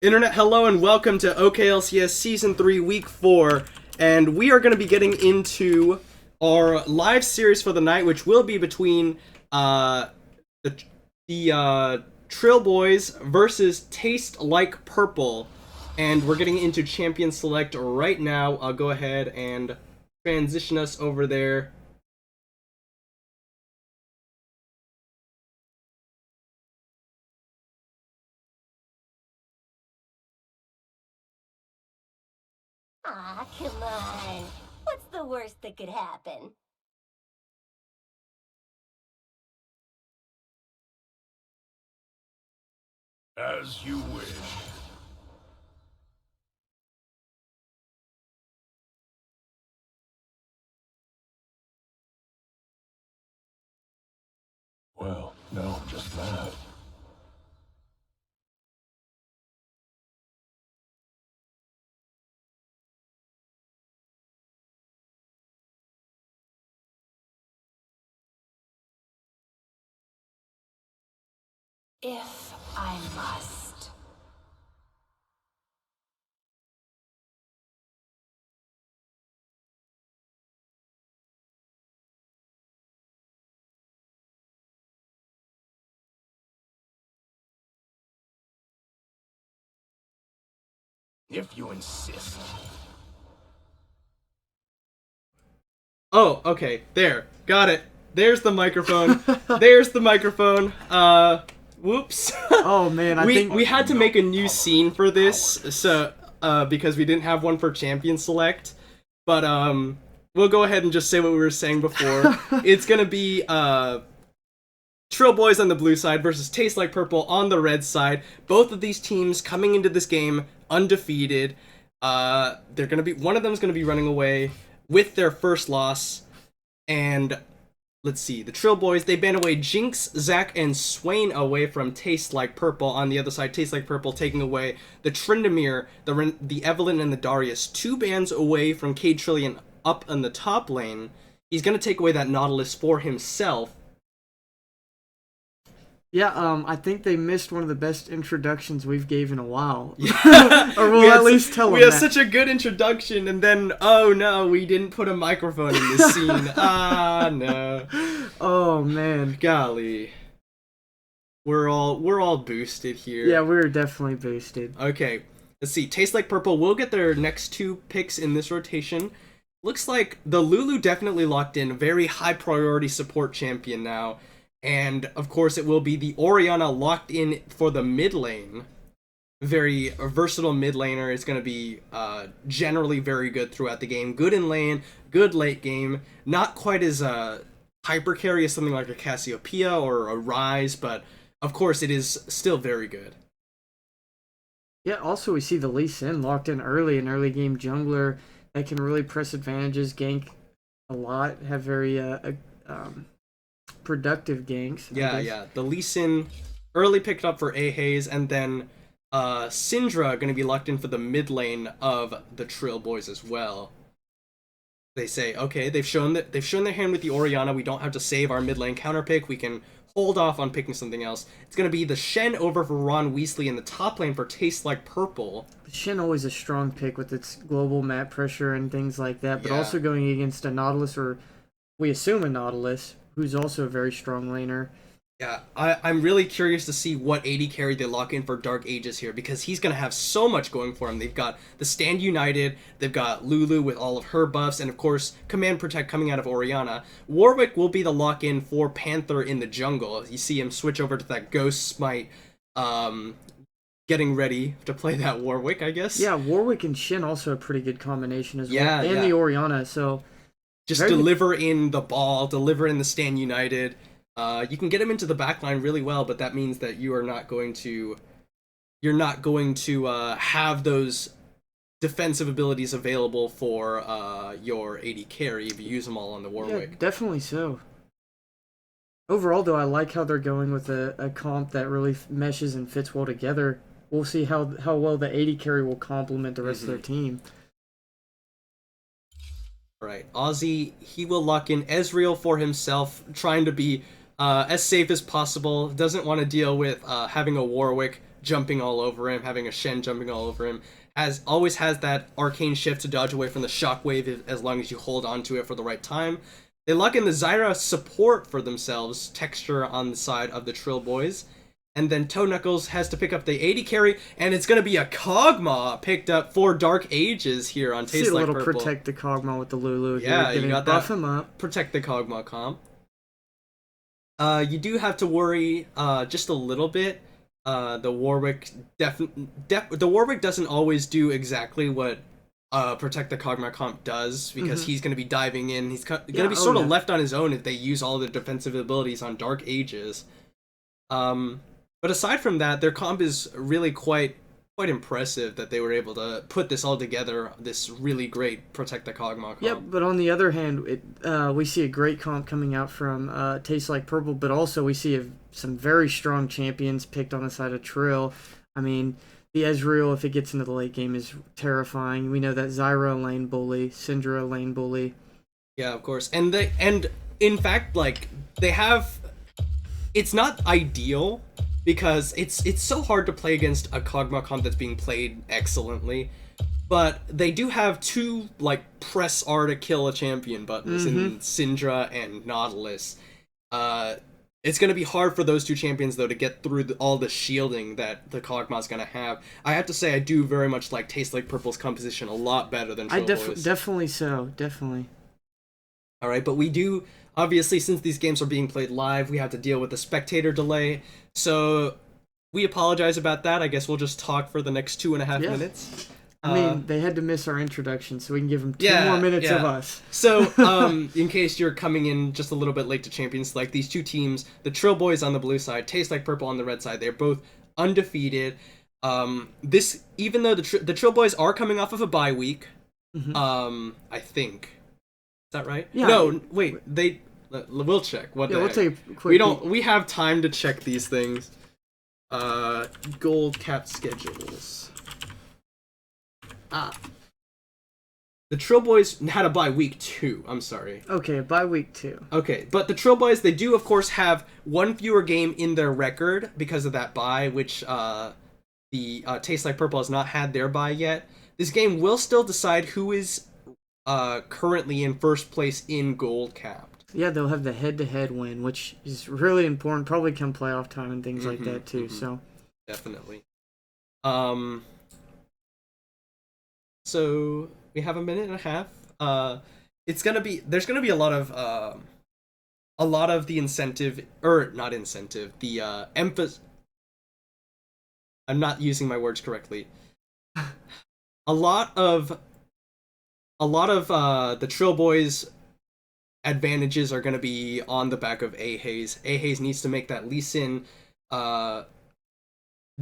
Internet, hello and welcome to OKLCS Season 3, Week 4, and we are going to be getting into our live series for the night, which will be between the Trill Boys versus Taste Like Purple, and we're getting into Champion Select right now. I'll go ahead and transition us over there. Aw, come on. What's the worst that could happen? As you wish. Well, no, just that. If I must. If you insist. Oh, okay, there. Got it. There's the microphone. There's the microphone. Whoops. Oh man, we had to make a new scene for this, so because we didn't have one for Champion Select. But we'll go ahead and just say what we were saying before. It's gonna be Trill Boys on the blue side versus Taste Like Purple on the red side. Both of these teams coming into this game undefeated. They're gonna be one of them's gonna be running away with their first loss, and let's see, the Trill Boys, they ban away Jinx, Zac, and Swain away from Taste Like Purple. On the other side, Taste Like Purple taking away the Tryndamere, the Evelynn, and the Darius. 2 bans away from Cade Trillian up in the top lane. He's going to take away that Nautilus for himself. Yeah, I think they missed one of the best introductions we've gave in a while. Yeah. Or we'll at least tell them we had that. such a good introduction, and then, oh no, we didn't put a microphone in this scene. Ah, no. Oh man. Golly. We're all boosted here. Yeah, we were definitely boosted. Okay, let's see. Taste Like Purple will get their next 2 picks in this rotation. Looks like the Lulu definitely locked in. Very high priority support champion now. And, of course, it will be the Orianna locked in for the mid lane. Very versatile mid laner. Is going to be generally very good throughout the game. Good in lane, good late game. Not quite as hyper carry as something like a Cassiopeia or a Ryze, but, of course, it is still very good. Yeah, also we see the Lee Sin locked in early, an early game jungler that can really press advantages, gank a lot, have very productive ganks. Yeah. The Lee Sin early picked up for A-Haze, and then Syndra going to be locked in for the mid lane of the Trill Boys as well. They say, okay, they've shown their hand with the Orianna. We don't have to save our mid lane counter pick. We can hold off on picking something else. It's going to be the Shen over for Ron Weasley in the top lane for Taste Like Purple. Shen always a strong pick with its global map pressure and things like that, but Yeah. also going against a Nautilus, or we assume a Nautilus, who's also a very strong laner. Yeah, I'm really curious to see what AD carry they lock in for Dark Ages here, because he's going to have so much going for him. They've got the Stand United, they've got Lulu with all of her buffs, and of course, Command Protect coming out of Orianna. Warwick will be the lock-in for Panther in the jungle. You see him switch over to that Ghost Smite, getting ready to play that Warwick, I guess. Yeah, Warwick and Shin also a pretty good combination as Yeah, well. And yeah. the Orianna, so... Just very deliver in the ball, deliver in the Stand United. You can get him into the backline really well, but that means that you're not going to have those defensive abilities available for your AD carry if you use them all on the Warwick. Yeah, definitely so. Overall, though, I like how they're going with a comp that really meshes and fits well together. We'll see how well the AD carry will complement the rest of their team. Right, Ozzy, he will lock in Ezreal for himself, trying to be as safe as possible. Doesn't want to deal with having a Warwick jumping all over him, having a Shen jumping all over him, always has that arcane shift to dodge away from the shockwave as long as you hold on to it for the right time. They lock in the Zyra support for themselves, texture on the side of the Trill boys. And then Toe Knuckles has to pick up the 80 carry, and it's going to be a Kog'Maw picked up for Dark Ages here on Taste See a Like little Purple. protect the Kog'Maw with the Lulu Yeah, here. you got buff that. him up. Protect the Kog'Maw comp. You do have to worry just a little bit. The Warwick the Warwick doesn't always do exactly what Protect the Kog'Maw comp does, because he's going to be diving in. He's going to be sort of left on his own if they use all the defensive abilities on Dark Ages. But aside from that, their comp is really quite impressive that they were able to put this all together, this really great Protect the Kog'Maw comp. Yep, but on the other hand, we see a great comp coming out from Tastes Like Purple, but also we see some very strong champions picked on the side of Trill. I mean, the Ezreal, if it gets into the late game, is terrifying. We know that Zyra lane bully, Syndra lane bully. Yeah, of course. And in fact, like, they have... It's not ideal, because it's so hard to play against a Kog'Maw comp that's being played excellently. But they do have two, like, press R to kill a champion buttons in Syndra and Nautilus. It's going to be hard for those two champions, though, to get through all the shielding that the Kog'Maw's going to have. I have to say, I do very much like Taste Like Purple's composition a lot better than Trill Boys. Definitely so, definitely. All right, but we do, obviously, since these games are being played live, we have to deal with the spectator delay. So we apologize about that. I guess we'll just talk for the next 2.5 minutes. I mean, they had to miss our introduction, so we can give them 2 more minutes of us. So, in case you're coming in just a little bit late to Champions Select, these two teams, the Trill Boys on the blue side, Taste Like Purple on the red side, they're both undefeated. Even though the Trill Boys are coming off of a bye week, I think. Is that right? Yeah. No, wait. We'll check. What the we'll heck? take a quick We have time to check these things. Gold cap schedules. The Trill Boys had a bye week 2. I'm sorry. Okay, bye week 2. Okay, but the Trill Boys, they do of course have one fewer game in their record because of that bye, which the Taste Like Purple has not had their bye yet. This game will still decide who is currently in first place in gold capped. Yeah, they'll have the head-to-head win, which is really important, probably come playoff time and things like that too. So definitely. So we have a minute and a half. There's gonna be a lot of the incentive, or not incentive, the emphasis. I'm not using my words correctly. A lot of the Trill Boys advantages are going to be on the back of A-Haze. A-Haze needs to make that Lee Sin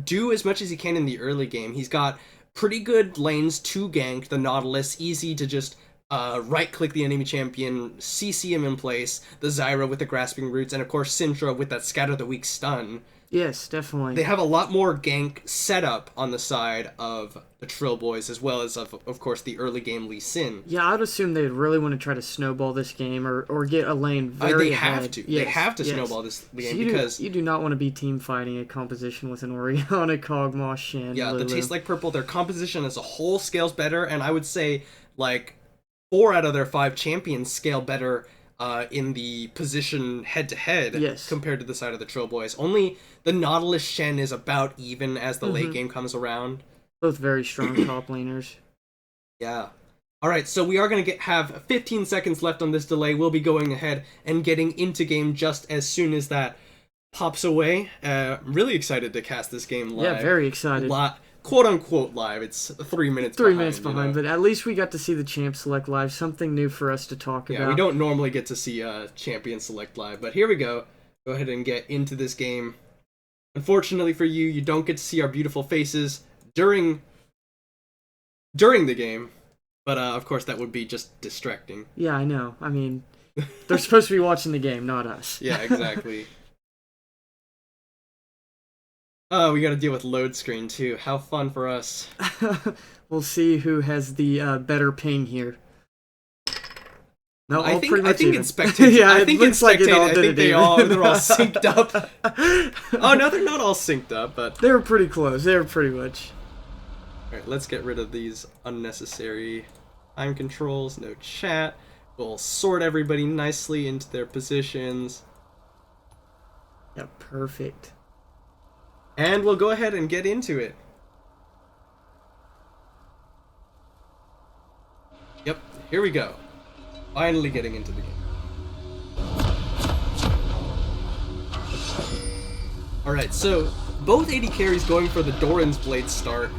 do as much as he can in the early game. He's got pretty good lanes to gank the Nautilus, easy to just right-click the enemy champion, CC him in place, the Zyra with the Grasping Roots, and of course Syndra with that Scatter the Weak stun. Yes, definitely. They have a lot more gank setup on the side of the Trill Boys, as well as, of course, the early game Lee Sin. Yeah, I'd assume they'd really want to try to snowball this game or get a lane very ahead. Have to. Yes, they have to yes. snowball this game So because... You do not want to be team fighting a composition with an Orianna, Kog'Maw, Shen, Yeah, Lulu. the Taste Like Purple, their composition as a whole scales better, and I would say, like, 4 out of their 5 champions scale better in the position head-to-head compared to the side of the Trill Boys. Only the Nautilus Shen is about even as the late game comes around. Both very strong top laners. Yeah. Alright, so we are going to have 15 seconds left on this delay. We'll be going ahead and getting into game just as soon as that pops away. I'm really excited to cast this game live. Yeah, very excited. Quote-unquote live. It's 3 minutes 3 minutes behind, but at least we got to see the Champ Select live. Something new for us to talk about. Yeah, we don't normally get to see Champion Select live, but here we go. Go ahead and get into this game. Unfortunately for you, you don't get to see our beautiful faces during the game, but of course that would be just distracting. Yeah, I know. I mean, they're supposed to be watching the game, not us. Yeah, exactly. Oh, we gotta deal with load screen too. How fun for us. We'll see who has the better ping here. No, I all think pretty I much think even. it's spectated. Yeah, I it think looks it's like it spectated. all I did think it they're even. all synced up. Oh no, they're not all synced up, but They were pretty close. They were pretty much. alright, let's get rid of these unnecessary time controls, no chat. We'll sort everybody nicely into their positions. Yeah, perfect. And we'll go ahead and get into it. Yep, here we go. Finally getting into the game. Alright, so both AD carries going for the Doran's Blade start,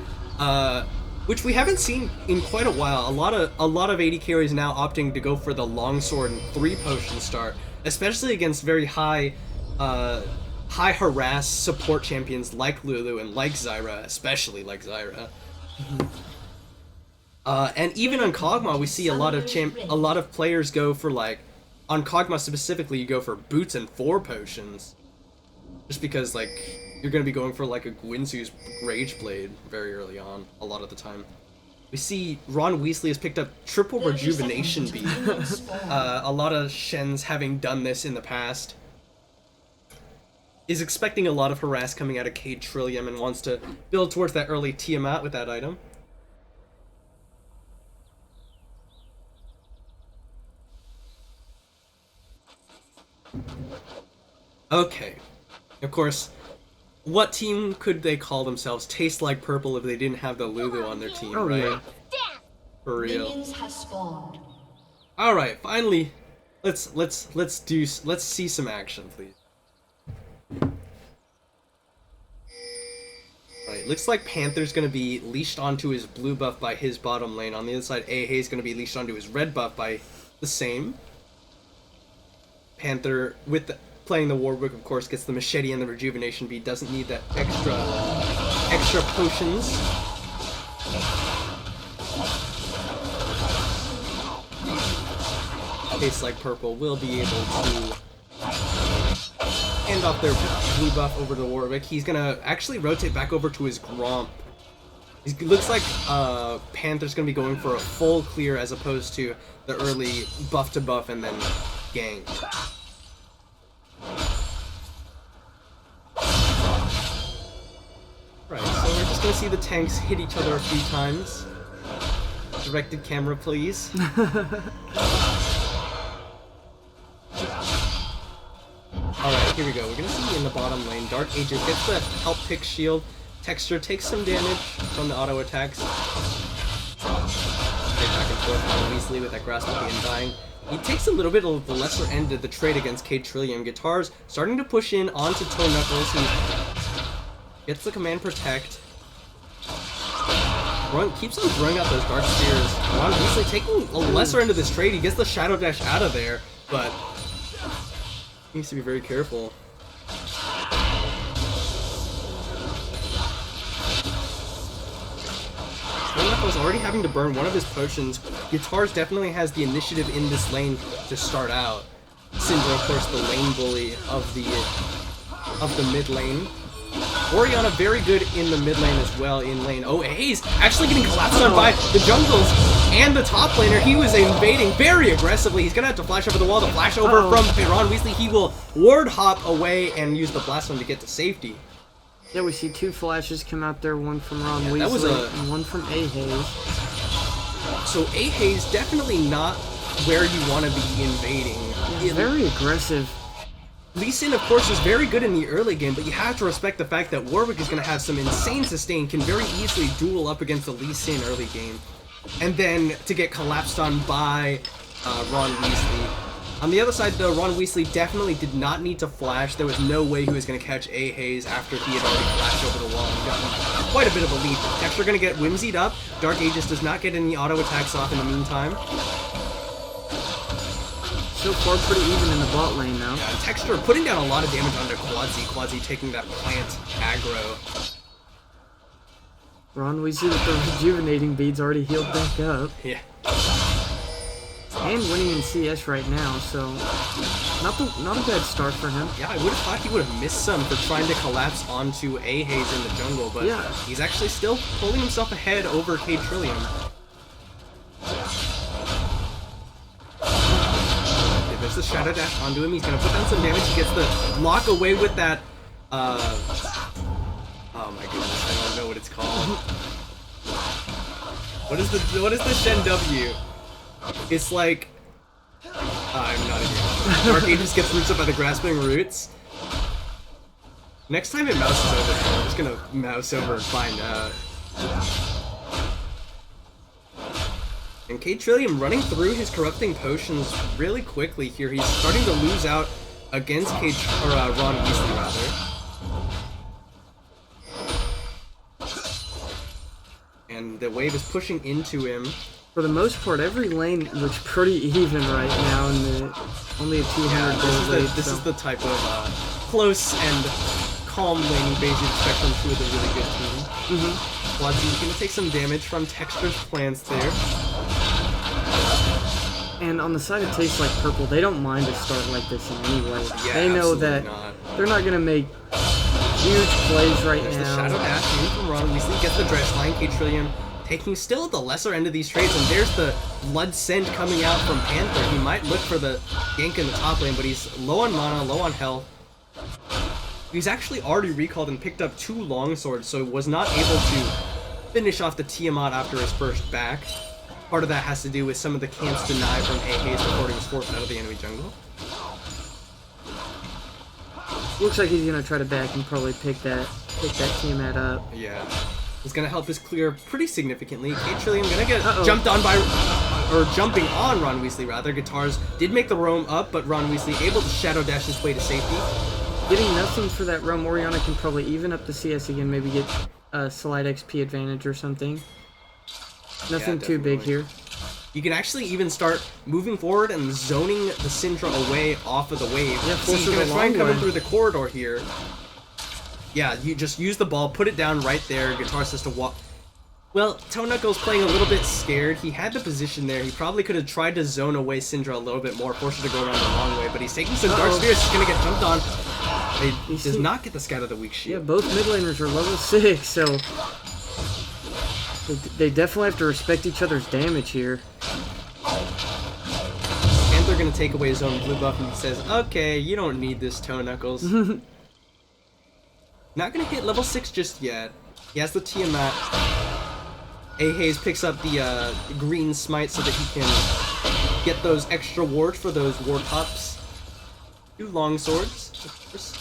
which we haven't seen in quite a while. A lot of AD carries now opting to go for the longsword and 3-potion start, especially against very high harass support champions like Lulu and like Zyra, especially like Zyra. And even on Kog'Maw, we see a lot of players go for, like, on Kog'Maw specifically, you go for boots and 4 potions, just because, like, you're gonna be going for like a Gwynsu's Rage Blade very early on a lot of the time. We see Ron Weasley has picked up triple rejuvenation bead. A lot of Shens having done this in the past. Is expecting a lot of harass coming out of Cade Trillium and wants to build towards that early Tiamat with that item. Okay. Of course, what team could they call themselves? Taste like purple if they didn't have the Lulu on their team, Oh, right? yeah. For real. Minions have spawned. All right, finally, let's see some action, please. Right, looks like Panther's gonna be leashed onto his blue buff by his bottom lane. On the other side, Ahei's gonna be leashed onto his red buff by the same. Panther, with playing the Warwick, of course, gets the machete and the rejuvenation bead. Doesn't need that extra potions. Tastes like purple will be able to hand off their blue buff over to Warwick. He's gonna actually rotate back over to his Gromp. It looks like Panther's gonna be going for a full clear as opposed to the early buff to buff and then gank. Right, so we're just gonna see the tanks hit each other a few times. Directed camera, please. Alright, here we go. We're gonna see in the bottom lane, Dark Aegis gets the help pick shield. Texture takes some damage from the auto attacks. Straight back and forth on Weasley with that grasp at the end dying. He takes a little bit of the lesser end of the trade against Cade Trillium. Guitar's starting to push in onto Toe Knuckles. He gets the command protect. Keeps on throwing out those dark spears. Ron Weasley taking a lesser end of this trade. He gets the Shadow Dash out of there, but needs to be very careful. Knuckles already having to burn one of his potions. Guitars definitely has the initiative in this lane to start out. Cinder, of course, the lane bully of the mid lane. Orianna very good in the mid lane as well in lane. Oh, he's actually getting collapsed on by the jungles and the top laner. He was invading very aggressively. He's gonna have to flash over the wall. The flash over from Ron Weasley. He will ward hop away and use the blast one to get to safety. Yeah, we see 2 flashes come out there, one from Ron Weasley that was and one from Ahei. So Ahei's definitely not where you want to be invading. Yeah, very aggressive. Lee Sin, of course, is very good in the early game, but you have to respect the fact that Warwick is going to have some insane sustain, can very easily duel up against the Lee Sin early game, and then to get collapsed on by Ron Weasley. On the other side, though, Ron Weasley definitely did not need to flash. There was no way he was going to catch Ahei's after he had already flashed over the wall and gotten quite a bit of a lead. Texture going to get whimsied up. Dark Aegis does not get any auto attacks off in the meantime. So far, pretty even in the bot lane now. Yeah, Texture putting down a lot of damage onto Quadzi. Quadzi taking that plant aggro. Ron Weasley with the rejuvenating beads already healed back up. Yeah. And winning in CS right now, so not a bad start for him. Yeah, I would have thought he would have missed some for trying to collapse onto Ahei's in the jungle, but yeah, he's actually still pulling himself ahead over Cade Trillium. the Shadow Dash onto him. He's gonna put down some damage. He gets the lock away with that, oh my goodness, I don't know what it's called. What is the Shen W? It's like, I'm not even. Dark Aegis gets roots up by the Grasping Roots. Next time it mouses over, I'm just gonna mouse over and find out. And K Trillium running through his corrupting potions really quickly here. He's starting to lose out against Ron Weasley rather. And the wave is pushing into him. For the most part, every lane looks pretty even right now, and only a 200 gold lead. This is the type of close and calm laning phase you'd expect from two of the really good teams. Quadzy's gonna take some damage from Texture's plants there. And on the side of Tastes Like Purple, they don't mind a start like this in any way. Yeah, they know that they're not gonna make huge plays right There's now. the Shadow Dash in from Ron Weasley, gets the Dredge Line, K Trillium taking still the lesser end of these trades, and there's the Blood Scent coming out from Panther. He might look for the gank in the top lane, but he's low on mana, low on health. He's actually already recalled and picked up 2 longswords, so was not able to finish off the Tiamat after his first back. Part of that has to do with some of the camps denied from AH's before he was forced out of the enemy jungle. Looks like he's gonna try to back and probably pick that Tiamat up. Yeah. It's gonna help his clear pretty significantly. K Trillium gonna get jumped on by, or jumping on Ron Weasley rather. Guitars did make the roam up, but Ron Weasley able to Shadow Dash his way to safety. Getting nothing for that roam, Orianna can probably even up the CS again, maybe get a slight XP advantage or something. Nothing too big here. You can actually even start moving forward and zoning the Syndra away off of the wave. Yeah, so he's gonna try and come in through the corridor here. Yeah, you just use the ball, put it down right there. Guitar says to walk. Well, Toe Knuckles playing a little bit scared. He had the position there. He probably could have tried to zone away Syndra a little bit more, force her to go around the long way, but he's taking some Dark Spheres. He's gonna get jumped on. He does not get the Scout of the Weak Shield. Yeah, both mid laners are level 6, so they definitely have to respect each other's damage here. And they're gonna take away his own blue buff, and he says, "Okay, you don't need this, Toe Knuckles." Not gonna hit level 6 just yet. He has the Tiamat. Hayes picks up the green smite so that he can get those extra wards for those ward pops. 2 longswords, of course.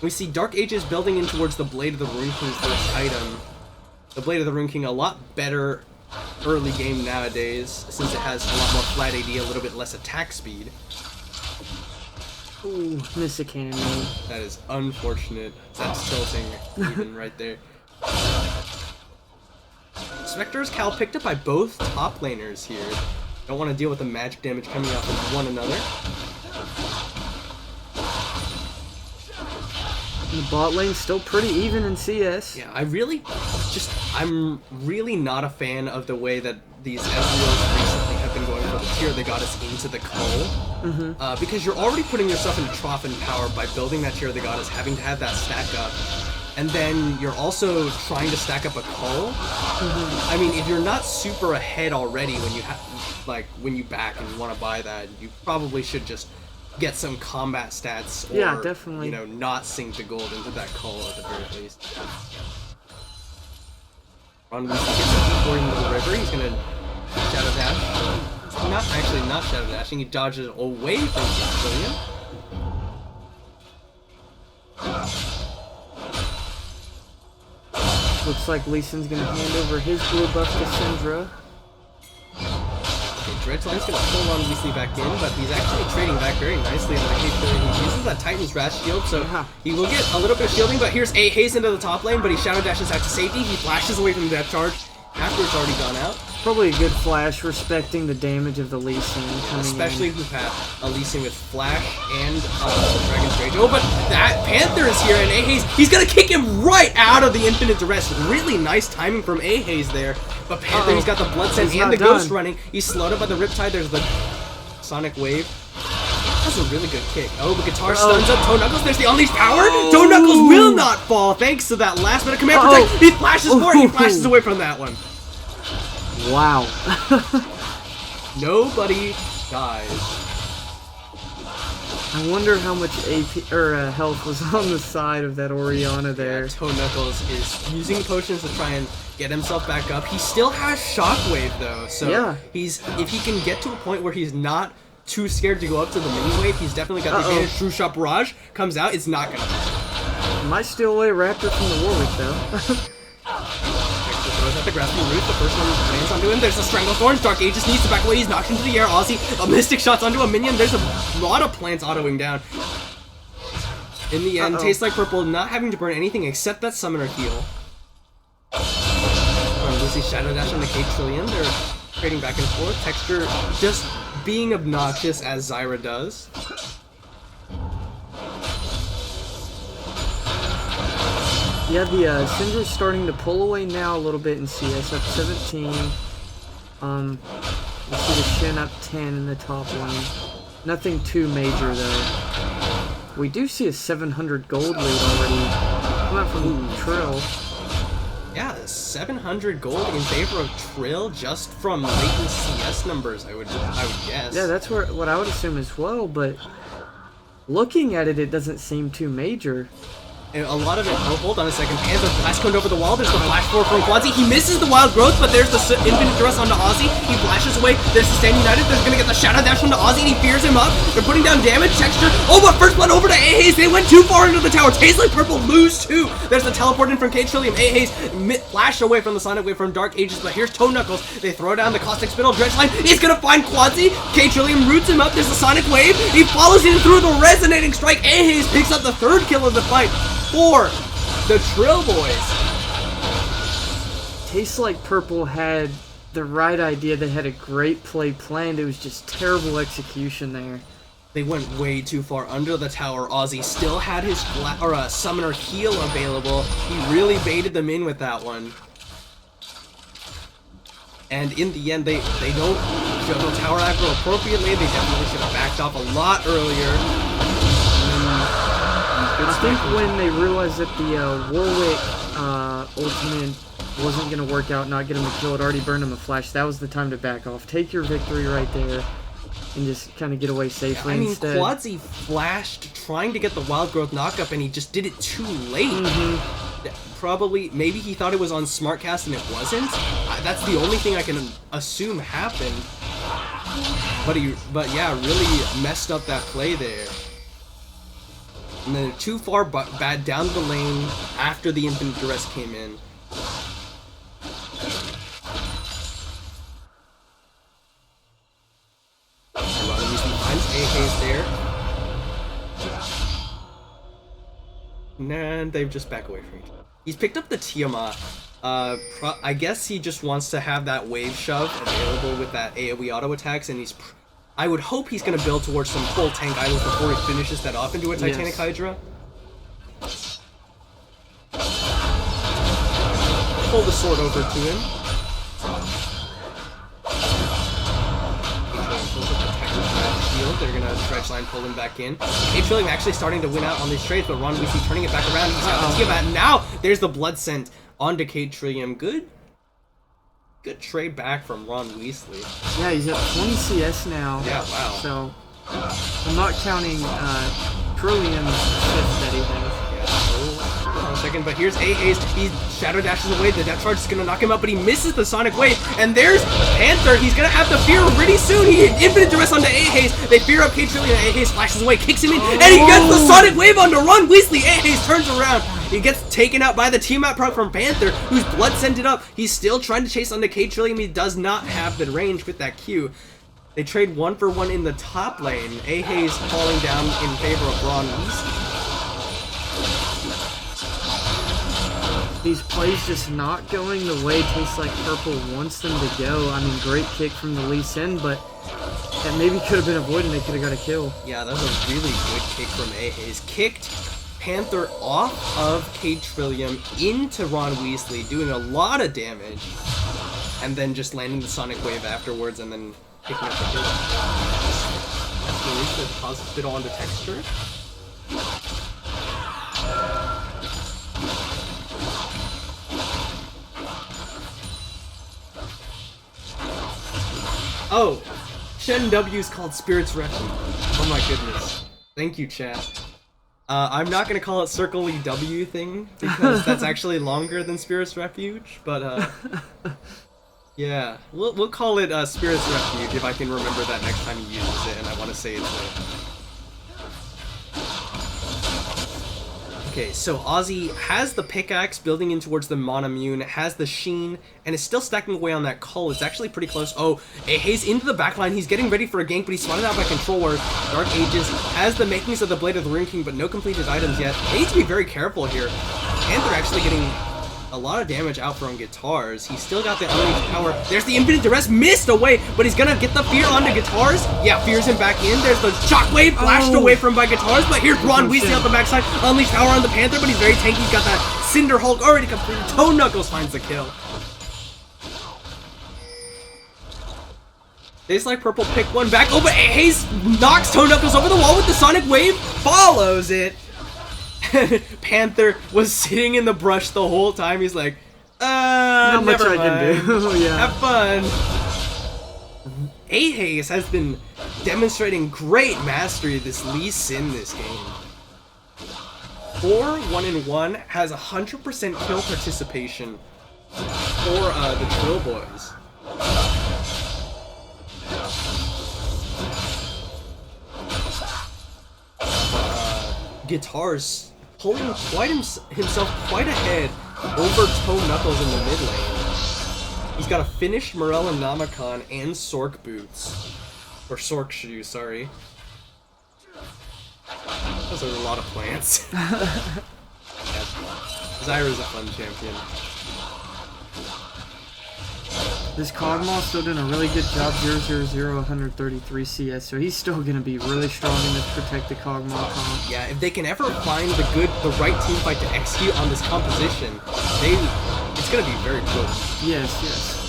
We see Dark Ages building in towards the Blade of the Rune King's first item. The Blade of the Rune King, a lot better early game nowadays, since it has a lot more flat AD, a little bit less attack speed. Ooh, missed a cannon nade. That is unfortunate. That's tilting even right there. Spectre's Cal picked up by both top laners here. Don't want to deal with the magic damage coming out from one another. And the bot lane's still pretty even in CS. Yeah, I'm really not a fan of the way that these Ezreals recently have been going for the tier they got us into the cull. Because you're already putting yourself in a trough in power by building that tier they got us, having to have that stack up. And then you're also trying to stack up a cull. I mean, if you're not super ahead already when you when you back and you want to buy that, you probably should just get some combat stats, or yeah, definitely. You know, not sink the gold into that cull at the very least. Ron Weasley gets a before into the river. He's gonna Shadow Dash. Not Shadow Dashing. He dodges away from William. Looks like Lee Sin's gonna hand over his blue buff to Syndra. Okay, Dredgeline's gonna pull on Weasley back in, but he's actually trading back very nicely. He uses that Titan's Wrath shield, so he will get a little bit of shielding, but here's A Haze into the top lane, but he Shadow Dashes out to safety. He flashes away from the death charge after it's already gone out. Probably a good flash, respecting the damage of the Lee Sin coming Especially in. if you have a Lee Sin with Flash and Dragon's Rage. Oh, but that Panther is here, and A-Haze, he's gonna kick him right out of the Infinite Duress. Really nice timing from A-Haze there. But Panther, he's got the Blood Scent and the Ghost running. He's slowed up by the Riptide. There's the Sonic Wave. That's a really good kick. Oh, but Guitar stuns up Toe Knuckles. There's the Unleashed Power. Toe Knuckles will not fall thanks to that last bit of command protect. He flashes for it. He flashes away from that one. Wow. Nobody dies. I wonder how much AP or health was on the side of that Oriana there. Yeah, Toe Knuckles is using potions to try and get himself back up. He still has Shockwave though, so yeah. if he can get to a point where he's not too scared to go up to the mini wave, he's definitely got the advantage. True Shot Barrage comes out, it's not gonna. Might steal away Raptor from the Warwick though. Throws at the grasping root, the first one lands onto him. There's a Strangle Thorns, Dark Aegis needs to back away, he's knocked into the air. Aussie, a Mystic Shots onto a minion. There's a lot of plants autoing down. In the end, Tastes Like Purple not having to burn anything except that Summoner heal. Lucy Shadow Dash on the K Trillion. They're trading back and forth. Texture just being obnoxious as Zyra does. Yeah, the Syndra's starting to pull away now a little bit in CS, up 17. We see the Shin up 10 in the top lane. Nothing too major though. We do see a 700 gold lead already come out from Trill. Yeah, 700 gold in favor of Trill just from latent CS numbers, I would guess. Yeah, that's what I would assume as well, but looking at it, it doesn't seem too major. And a lot of it, oh, hold on a second, Panther flash coned over the wall, there's the flash forward from Quadzi, he misses the Wild Growth, but there's the Infinite Duress onto Ozzy, he flashes away, there's the Stand United, there's gonna get the Shadow Dash onto Ozzy, and he fears him up, they're putting down damage, Texture, oh, but first blood over to A-Haze, they went too far into the tower, Tastes Like Purple lose too, there's the teleport in from K Trillium, A-Haze flash away from the Sonic Wave from Dark Aegis, but here's Toe Knuckles, they throw down the Caustic Spittle, Dredge Line, he's gonna find Quadzi, K Trillium roots him up, there's the Sonic Wave, he follows in through the Resonating Strike, A-Haze picks up the third kill of the fight for the Trill boys. Tastes Like Purple had the right idea. They had a great play planned. It was just terrible execution there. They went way too far under the tower. Ozzy still had his summoner heal available. He really baited them in with that one. And in the end, they don't juggle tower aggro appropriately. They definitely should have backed off a lot earlier. I think when they realized that the Warwick ultimate wasn't going to work out, not get him a kill, it already burned him a flash, that was the time to back off. Take your victory right there and just kind of get away safely instead. Quadzi flashed trying to get the Wild Growth knockup and he just did it too late. Probably, maybe he thought it was on Smartcast and it wasn't. That's the only thing I can assume happened. But yeah, really messed up that play there. And then too far bad down the lane after the Infinite Duress came in. Finds A-Haze there. And they've just back away from each other. He's picked up the Tiamat. I guess he just wants to have that wave shove available with that AoE auto attacks, and I would hope he's going to build towards some full tank items before he finishes that off into a Titanic Hydra. Pull the sword over to him. They're going to Stretch Line pull him back in. Trillium actually starting to win out on these trades, but Ron Weasley turning it back around. He's got the Tiamat. Now there's the Blood Scent onto K Trillium. Good trade back from Ron Weasley. Yeah, he's at 20 CS now. Yeah, wow. So, I'm not counting Trillium's assists that he has. Yeah, hold on a second, but here's A-Haze. He Shadow Dashes away. The Death Charge is going to knock him out, but he misses the Sonic Wave. And there's Panther. He's going to have to fear pretty soon. He Infinite Duress onto A-Haze. They fear up K Trillium. A-Haze flashes away, kicks him in, and he gets the Sonic Wave onto Ron Weasley. A-Haze turns around. He gets taken out by the Tiamat prop from Panther, whose blood sent it up. He's still trying to chase onto K Trillium. He does not have the range with that Q. They trade 1-for-1 in the top lane. A-Haze falling down in favor of Ron Weasley. These plays just not going the way Tastes Like Purple wants them to go. I mean, great kick from the Lee Sin, but that maybe could have been avoided and they could have got a kill. Yeah, that was a really good kick from A-Haze. Kicked Panther off of K Trillium into Ron Weasley, doing a lot of damage, and then just landing the Sonic Wave afterwards, and then picking up the kill. That's released the Caustic Spittle onto Texture. Oh, Shen W is called Spirit's Refuge. Oh my goodness. Thank you, chat. I'm not gonna call it Circle EW thing because that's actually longer than Spirit's Refuge, but yeah, we'll call it Spirit's Refuge if I can remember that next time he uses it, and I want to say it's it. Okay, so Ozzy has the pickaxe building in towards the Monomune, has the Sheen, and is still stacking away on that Cull. It's actually pretty close. Oh, Hayes into the backline. He's getting ready for a gank, but he's spotted out by Controller. Dark Ages has the makings of the Blade of the Rune King, but no completed items yet. They need to be very careful here. Panther actually getting a lot of damage out from Guitars. He's still got the unleashed power. There's the Infinite Duress missed away, but he's gonna get the Fear onto Guitars. Yeah, Fears him back in. There's the Shockwave flashed away from by Guitars, but here's Ron Weasley out the backside. Unleashed power on the Panther, but he's very tanky. He's got that Cinder Hulk already completed. Toe Knuckles finds the kill. Tastes like Purple pick one back. Oh, but Hayes knocks Toe Knuckles over the wall with the Sonic Wave. Follows it. Panther was sitting in the brush the whole time. He's like, not much I can do. Yeah. Have fun. Hayes has been demonstrating great mastery of this Lee Sin this game. 4-1-1 has 100% kill participation for the Trill Boys. Guitars pulling himself quite ahead over Toe Knuckles in the mid lane. He's got a finished Morel and Namicon and Sork boots. Or Sork shoes, sorry. Those are a lot of plants. Zyra's a fun champion. This Kog'Maw still doing a really good job, 000 133 CS, so he's still going to be really strong in this protected Kog'Maw comp. Yeah, if they can ever find the right team fight to execute on this composition, it's going to be very good. Yes, yes.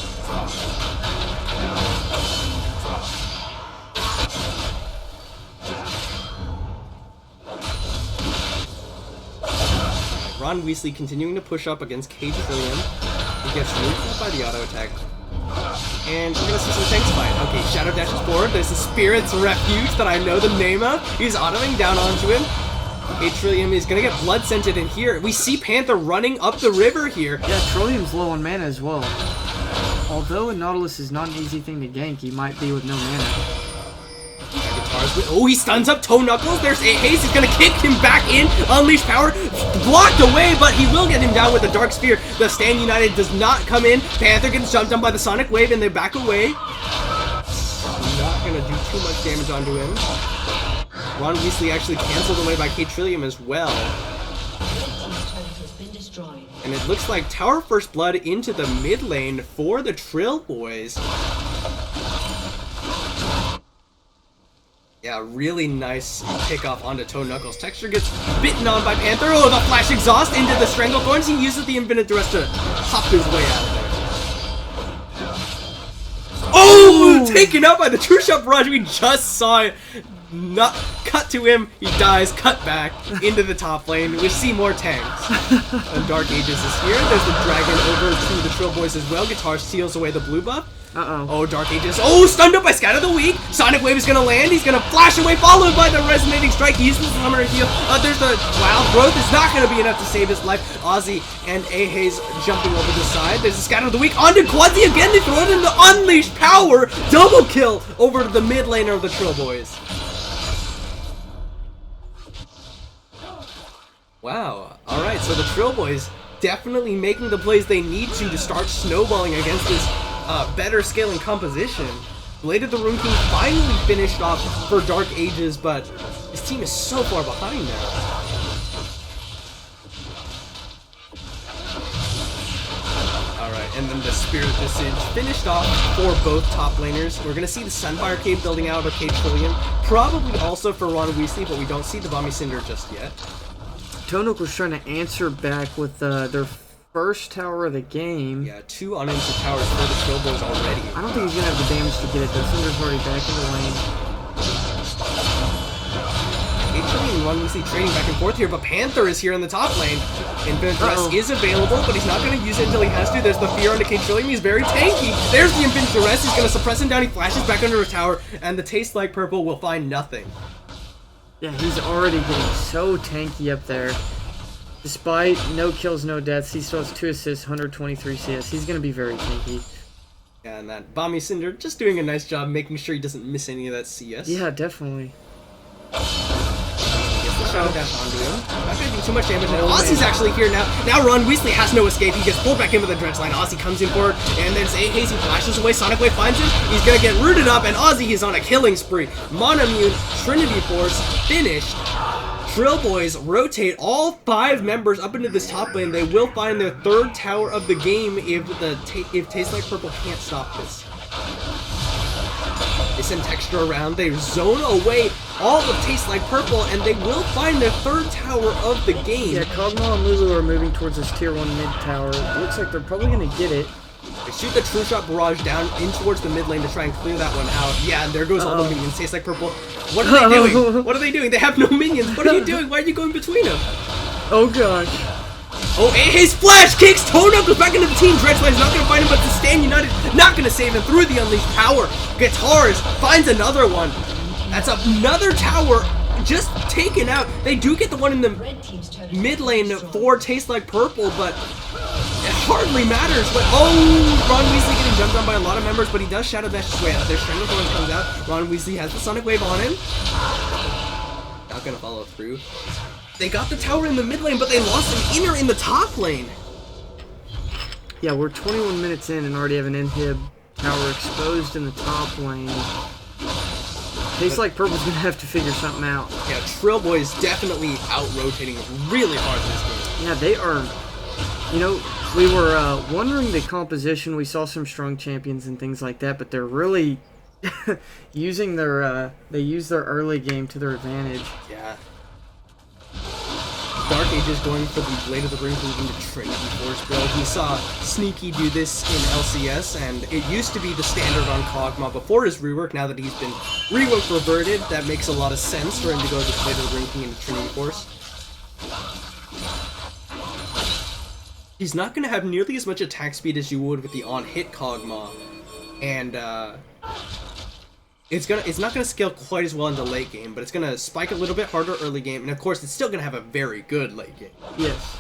Ron Weasley continuing to push up against Cage Trillium. He gets moved by the auto attack. And we're gonna see some tanks fight. Okay, Shadow dashes forward. There's the Spirit's Refuge that I know the name of. He's autoing down onto him. Okay, Trillium is gonna get blood scented in here. We see Panther running up the river here. Yeah, Trillium's low on mana as well. Although a Nautilus is not an easy thing to gank, he might be with no mana. Oh, he stuns up Toe Knuckles. There's Hayes. He's gonna kick him back in. Unleash power. Blocked away, but he will get him down with the Dark Sphere. The Stand United does not come in. Panther gets jumped on by the Sonic Wave, and they back away. Not gonna do too much damage onto him. Ron Weasley actually canceled away by K Trillium as well. And it looks like Tower First Blood into the mid lane for the Trill Boys. Yeah, really nice pickoff onto Toe Knuckles. Texture gets bitten on by Panther. Oh, the Flash Exhaust into the Strangle Thorns. He uses the Infinite Duress to hop his way out of there. Oh, taken out by the True Shot Barrage. We just saw it. Not cut to him. He dies. Cut back into the top lane. We see more tanks. And Dark Ages is here. There's the Dragon over to the Trill Boys as well. Guitar steals away the blue buff. Oh, Dark Ages. Oh, stunned up by Scatter the Weak. Sonic Wave is going to land. He's going to flash away, followed by the Resonating Strike. He uses the Summoner Heal. There's the Wild Growth. It's not going to be enough to save his life. Ozzy and Hayes jumping over the side. There's the Scatter the Weak. Onto Quadzi again. They throw it in the Unleashed Power. Double kill over to the mid laner of the Trill Boys. Wow. Alright, so the Trill Boys definitely making the plays they need to start snowballing against this better scaling composition. Blade of the Rune King finally finished off for Dark Ages, but his team is so far behind now. Alright, and then the Spirit Visage finished off for both top laners. We're going to see the Sunfire Cave building out of Cage Trillium, probably also for Ron Weasley, but we don't see the Bomby Cinder just yet. Toe Knuckles trying to answer back with their first tower of the game. Yeah, 2 unanswered towers for the Trill Boys already. I don't think he's going to have the damage to get it though. Cinder's already back in the lane. Actually, and Ron Weasley trading back and forth here, but Panther is here in the top lane. Infinite Duress is available, but he's not going to use it until he has to. There's the Fear onto K Trillium. He's very tanky. There's the Infinite Duress. He's going to suppress him down. He flashes back under a tower, and the Taste Like Purple will find nothing. Yeah, he's already getting so tanky up there. Despite no kills, no deaths, he still has 2 assists, 123 CS. He's going to be very tanky. Yeah, and that Bomby Cinder just doing a nice job making sure he doesn't miss any of that CS. Yeah, definitely. Gets the Shadow Dash onto him. Not gonna do too much damage. And Ozzy's actually here now. Now Ron Weasley has no escape. He gets pulled back into the dredge line. Ozzy comes in for it, and then Hazy flashes away. Sonic Wave finds him. He's gonna get rooted up, and Ozzy is on a killing spree. Monomune, Trinity Force, finished. Trill boys rotate all 5 members up into this top lane. They will find their 3rd tower of the game if Tastes Like Purple can't stop this. They send Texture around. They zone away all of Tastes Like Purple, and they will find their 3rd tower of the game. Yeah, Kog'Maw and Lulu are moving towards this tier 1 mid tower. It looks like they're probably going to get it. They shoot the True Shot Barrage down in towards the mid lane to try and clear that one out. Yeah, and there goes all the minions. Tastes Like Purple. What are they doing? What are they doing? They have no minions. What are you doing? Why are you going between them? Oh gosh. Oh, his flash kicks! Tono goes back into the team. Dredgeline's not gonna find him, but the Stand United not gonna save him through the Unleashed Power. Guitars finds another one. That's another tower just taken out. They do get the one in the mid lane for Tastes Like Purple, but it hardly matters. But Ron Weasley getting jumped on by a lot of members, but he does Shadow Dash his way out. Their Stranglethorn comes out. Ron Weasley has the Sonic Wave on him. Not gonna follow through. They got the tower in the mid lane, but they lost an inner in the top lane. Yeah, we're 21 minutes in and already have an inhib tower exposed in the top lane. Tastes Like Purple's gonna have to figure something out. Yeah, Trill Boys definitely out-rotating really hard in this game. Yeah, they are. You know, we were wondering the composition. We saw some strong champions and things like that, but they're really using their they use their early game to their advantage. Yeah. Dark Ages going for the Blade of the Ring into Trinity Force build. We saw Sneaky do this in LCS, and it used to be the standard on Kog'Maw before his rework. Now that he's been rework reverted, that makes a lot of sense for him to go with the Blade of the Ring into Trinity Force. He's not going to have nearly as much attack speed as you would with the on-hit Kog'Maw, and it's not gonna scale quite as well in the late game, but it's gonna spike a little bit harder early game, and of course it's still gonna have a very good late game. Yes.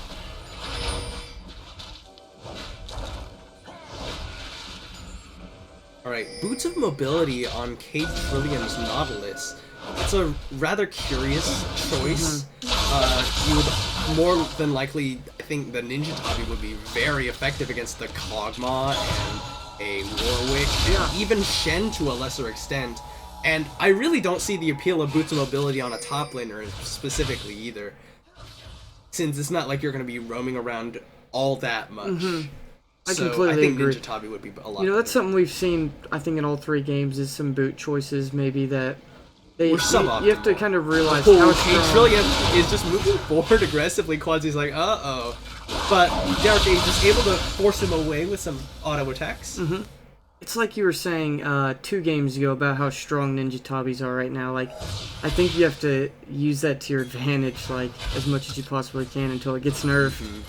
Alright, Boots of Mobility on Cade Trillium's Nautilus. It's a rather curious choice. You would more than likely, I think the Ninja Tabi would be very effective against the Kog'Maw and a Warwick, even Shen to a lesser extent, and I really don't see the appeal of Boots of Mobility on a top laner specifically either, since it's not like you're going to be roaming around all that much. I So completely I think agree. Ninja Tabi would be a lot. You know, that's better. something we've seen, I think, in all 3 games, is some boot choices maybe that they Or suboptimal. you have to kind of realize how Cade strong. Trillium is just moving forward aggressively. Quadsy's like, uh-oh. But Dark Age is able to force him away with some auto attacks. It's like you were saying 2 games ago about how strong Ninja Tabis are right now. Like, I think you have to use that to your advantage, like, as much as you possibly can until it gets nerfed.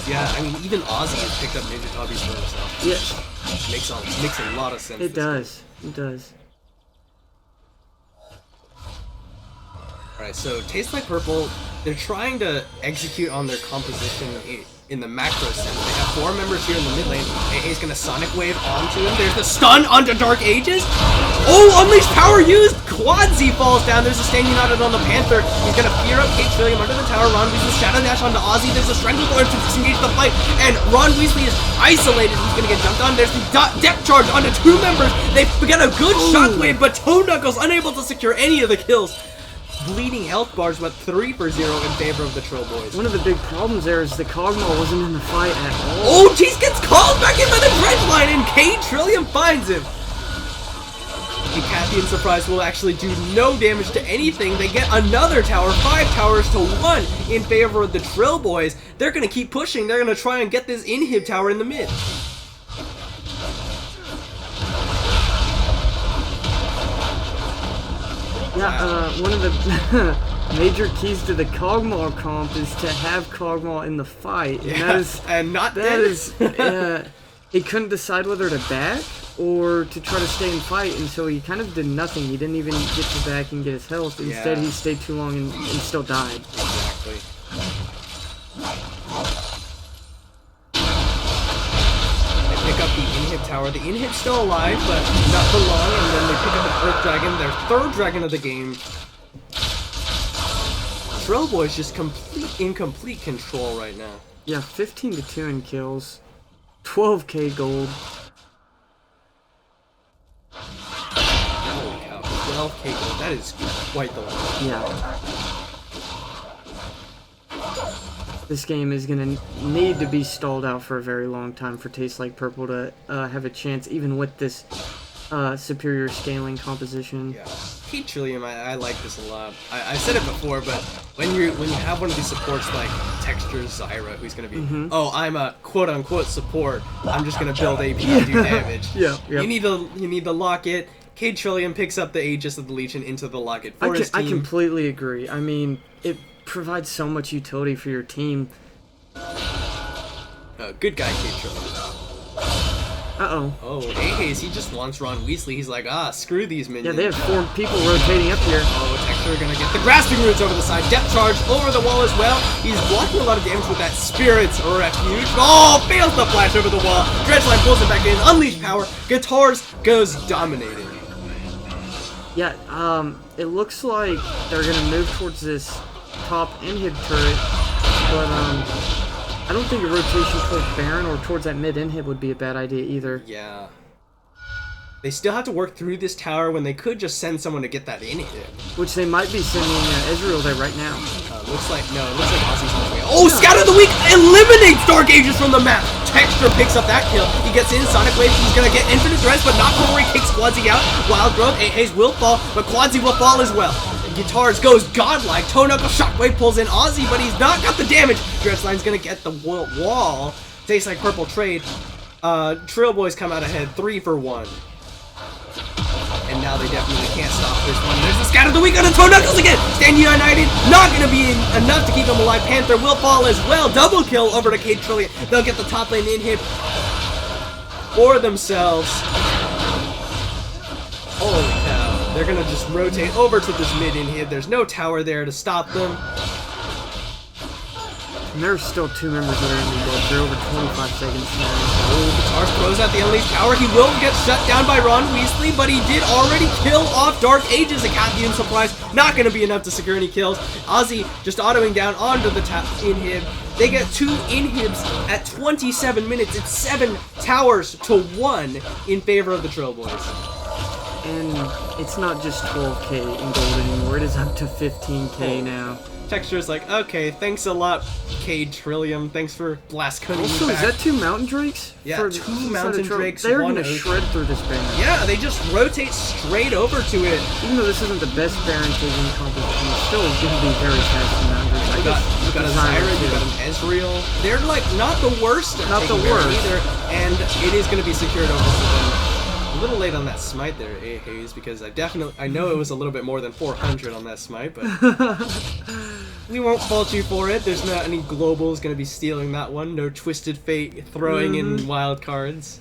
Yeah, I mean, even Ozzy has picked up Ninja Tabis for himself. Yeah, Makes a lot of sense. it does. It does. Alright, so Tastes Like Purple, they're trying to execute on their composition in the macro sense. They have 4 members here in the mid lane. AA's gonna Sonic Wave onto him. There's the stun onto Dark Ages. Oh, Unleashed Power used! Quadsy falls down. There's a Stand United on the Panther. He's gonna fear up Cade Trillium under the tower. Ron Weasley's Shadow Dash onto Ozzy. There's a Stranglethorn to disengage the fight. And Ron Weasley is isolated. He's gonna get jumped on. There's the depth charge onto 2 members. They get a good shockwave, but Toe Knuckles unable to secure any of the kills. Bleeding health bars, but 3 for 0 in favor of the Trill Boys. One of the big problems there is the Kog'Maw wasn't in the fight at all. Oh, Cheese gets called back in by the dredge line, and Cade Trillium finds him. The Cathian Surprise will actually do no damage to anything. They get another tower, 5 towers to 1 in favor of the Trill Boys. They're going to keep pushing. They're going to try and get this inhib tower in the mid. Yeah, one of the major keys to the Kog'Maw comp is to have Kog'Maw in the fight. And that is, and not that dead. is, he couldn't decide whether to back or to try to stay and fight, and so he kind of did nothing. He didn't even get to back and get his health. Instead, he stayed too long and still died. Exactly. They pick up the inhib tower. The inhib's still alive, but not for long, and then they pick up an Earth Dragon, their third dragon of the game. Trill Boy's just in complete control right now. Yeah, 15-2 in kills. 12k gold. Holy cow, 12k gold. That is quite the lot. Yeah. This game is going to need to be stalled out for a very long time for Tastes Like Purple to have a chance, even with this superior scaling composition. Yeah. Kate Trillium, I like this a lot. I said it before, but when you have one of these supports like Texture Zyra, who's gonna be, oh, I'm a quote unquote support. I'm just gonna build AP and do damage. Yeah. You need the locket. Kate Trillium picks up the Aegis of the Legion into the locket for his team. I completely agree. I mean, it provides so much utility for your team. Good guy, Kate Trillium. Uh-oh. Oh, Ahaze, he just wants Ron Weasley. He's like, screw these minions. Yeah, they have 4 people rotating up here. Oh, Texture gonna get the Grasping Roots over the side. Depth Charge over the wall as well. He's blocking a lot of damage with that Spirit's Refuge. Oh, fails the flash over the wall. Dredgeline pulls it back in. Unleash power. Guitars goes dominating. Yeah, it looks like they're gonna move towards this top inhib turret, but, I don't think a rotation towards Baron or towards that mid inhib would be a bad idea either. Yeah. They still have to work through this tower when they could just send someone to get that inhib. Which they might be sending Ezreal there right now. Looks like Ozzy's on his way. Oh, Scout of the Week eliminates Dark Ages from the map. Texture picks up that kill. He gets in, Sonic Wave, he's gonna get Infinite Dress, but not before he kicks Quadzi out. Wild Growth, Ahaze will fall, but Quadzi will fall as well. Guitars goes godlike. Toe Knuckle Shockwave pulls in Ozzy, but he's not got the damage. Dredgeline's gonna get the wall. Tastes Like Purple trade. Trill Boys come out ahead 3 for 1. And now they definitely can't stop this one. There's the Scout of the Week on the Toe Knuckles again. Stand United, not gonna be enough to keep him alive. Panther will fall as well. Double kill over to Kate Trillium. They'll get the top lane inhib for themselves. Holy cow. They're gonna just rotate over to this mid inhib. There's no tower there to stop them. And there's still 2 members that are in the dead. They're over 25 seconds now. Oh, Guitars throws out the Unleashed power. He will get shut down by Ron Weasley, but he did already kill off Dark Ages. A Cathium Surprise, not gonna be enough to secure any kills. Ozzy just autoing down onto the inhib. They get 2 inhibs at 27 minutes. It's 7 towers to 1 in favor of the Trill Boys. And it's not just 12k in gold anymore, it is up to 15k now. Texture's like, okay, thanks a lot, Cade Trillium. Thanks for blast cutting me Also, back. is that 2 Mountain Drakes? Yeah, 2 Mountain Drakes, They're 1 gonna Ocean. shred through this Baron. Yeah, they just rotate straight over to it. Even though this isn't the best Baron taking composition, it's still gonna be very fast in Mountain Drakes. You got a Zyra, you got an Ezreal. They're like not the worst. Not the taking Baron worst. either, and it is going to be secured over for them. A little late on that smite there, Ahaze, because I know it was a little bit more than 400 on that smite, but we won't fault you for it. There's not any globals going to be stealing that one. No Twisted Fate throwing in wild cards.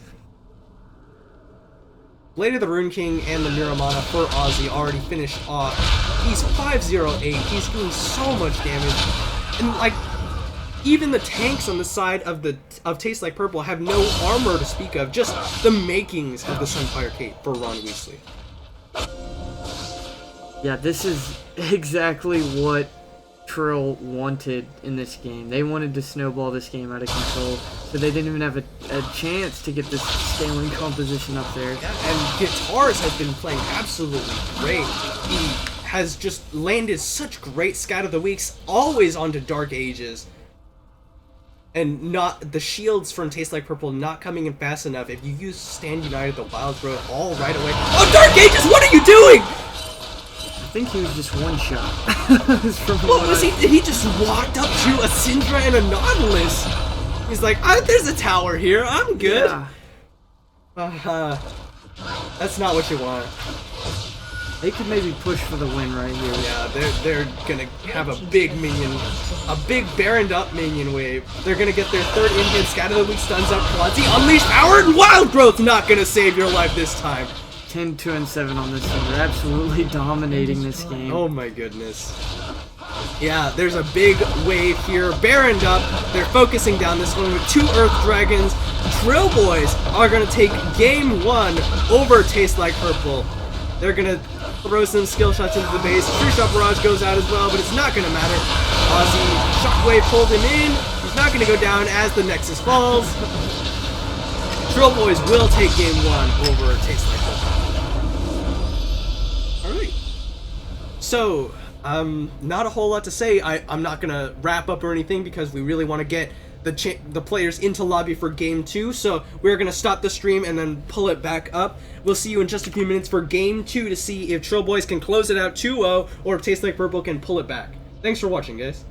Blade of the Rune King and the Miramana for Ozzy already finished off. He's 508. He's doing so much damage, and like even the tanks on the side of Tastes Like Purple have no armor to speak of. Just the makings of the Sunfire Cape for Ron Weasley. Yeah, this is exactly what Trill wanted in this game. They wanted to snowball this game out of control, so they didn't even have a chance to get this scaling composition up there. Yeah, and Guitars has been playing absolutely great. He has just landed such great Scout of the Weeks, always onto Dark Ages. And not the shields from Tastes Like Purple not coming in fast enough. If you use Stand United, the Wild Growth all right away. Oh, Dark Ages, what are you doing? I think he was just one shot. What was he? He just walked up to a Syndra and a Nautilus. He's like, there's a tower here. I'm good. Yeah. That's not what you want. They could maybe push for the win right here. Yeah, they're gonna have a big minion, a big Baroned up minion wave. They're gonna get their third Indian, scatter the weak stuns up, Quadzi, unleash power, and Wild Growth not gonna save your life this time. 10, 2, and 7 on this team. They're absolutely dominating this game. Oh my goodness. Yeah, there's a big wave here. Baroned up. They're focusing down this one with 2 Earth Dragons. Trill Boys are going to take game 1 over Taste Like Purple. They're going to throw some skill shots into the base. True Shot Barrage goes out as well, but it's not going to matter. Ozzy Shockwave pulled him in. He's not going to go down as the Nexus falls. Trill Boys will take game 1 over Taste Like Purple. Alright. So, not a whole lot to say. I'm not gonna wrap up or anything because we really want to get the players into lobby for game 2. So we're gonna stop the stream and then pull it back up. We'll see you in just a few minutes for game 2 to see if Trill Boys can close it out 2-0 or if Taste Like Purple can pull it back. Thanks for watching, guys.